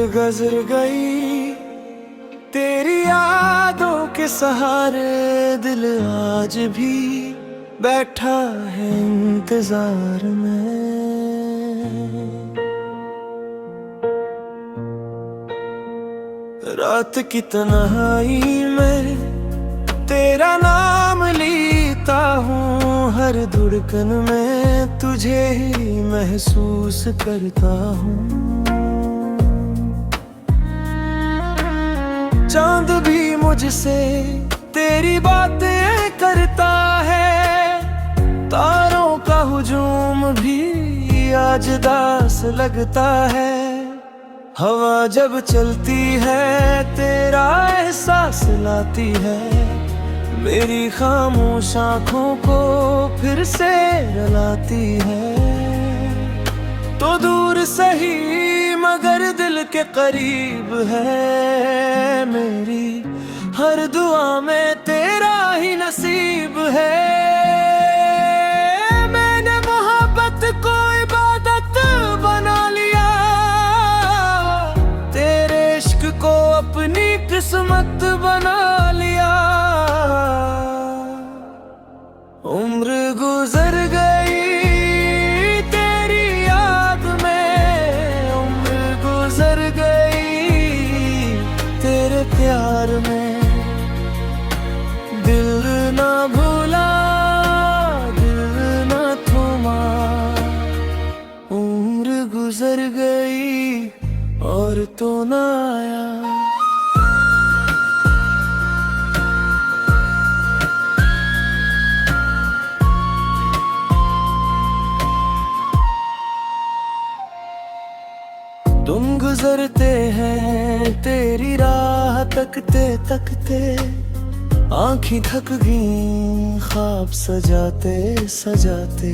गुजर गई तेरी यादों के सहारे, दिल आज भी बैठा है इंतजार में। रात की तन्हाई में तेरा नाम लेता हूँ, हर धड़कन में तुझे ही महसूस करता हूँ। चांद भी मुझसे तेरी बातें करता है, तारों का हुजूम भी आज दास लगता है। हवा जब चलती है तेरा एहसास लाती है, मेरी खामोश आँखों को फिर से रुलाती है। तो दूर सही मगर दिल के करीब है, मेरी हर दुआ में तेरा ही नसीब है। मैंने मोहब्बत को इबादत बना लिया, तेरे इश्क को अपनी किस्मत बना लिया। उम्र गुजर गई तेरी याद में, उम्र गुजर गई तेरे प्यार में। दिल ना भूला, दिल ना थमा, उम्र गुजर गई और तो ना आया। तुम गुजरते हैं तेरी राह तकते तकते, आँखें थक गईं ख्वाब सजाते सजाते।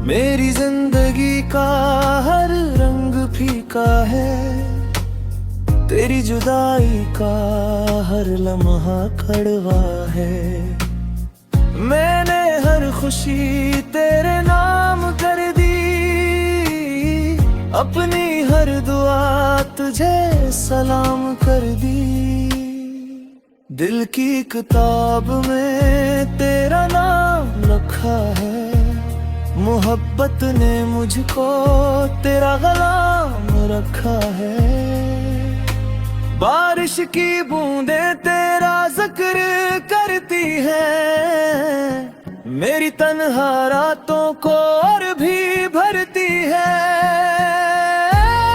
मेरी जिंदगी का हर रंग फीका है, तेरी जुदाई का हर लम्हा कड़वा है। मैंने हर खुशी तेरे नाम कर दी, अपनी हर दुआ तुझे सलाम कर दी। दिल की किताब में तेरा नाम लिखा है, मोहब्बत ने मुझको तेरा गुलाम रखा है। बारिश की बूंदें तेरा जिक्र करती हैं, मेरी तन्हा रातों को और भी भरती है।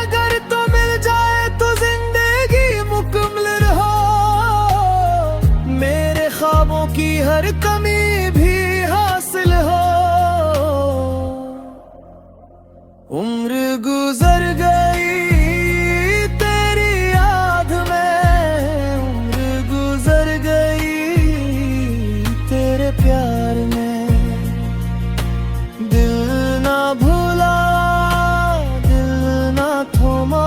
अगर तो मिल जाए तो जिंदगी मुकम्मल हो, मेरे ख्वाबों की हर कमी भी हासिल हो। उम्र गुजर गई तेरी याद में, उम्र गुजर गई तेरे प्यार में। दिल ना भूला, दिल ना थमा,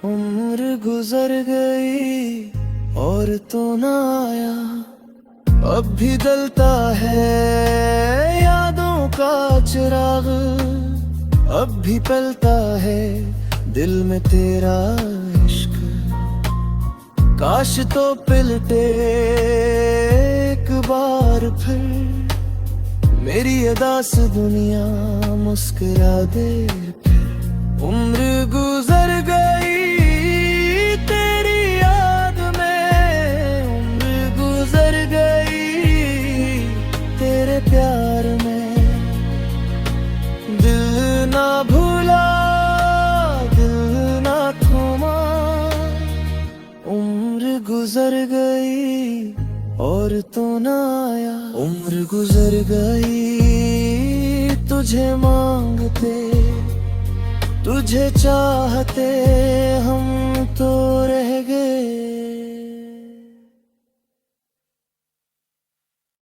उम्र गुजर गई और तो ना आया। अब भी जलता है यादों का चिराग, अब भी पलता है दिल में तेरा इश्क। काश तो पिलटे एक बार फिर, मेरी अदास दुनिया मुस्कुरा दे फिर। उम्र गुजर गई तेरी याद में, उम्र गुजर गई तेरे प्यार में। दिल ना भूला, दिल ना थमा, उम्र गुजर गई और तो ना आया। उम्र गुजर गई तुझे मांगते, तुझे चाहते हम तो रह गए।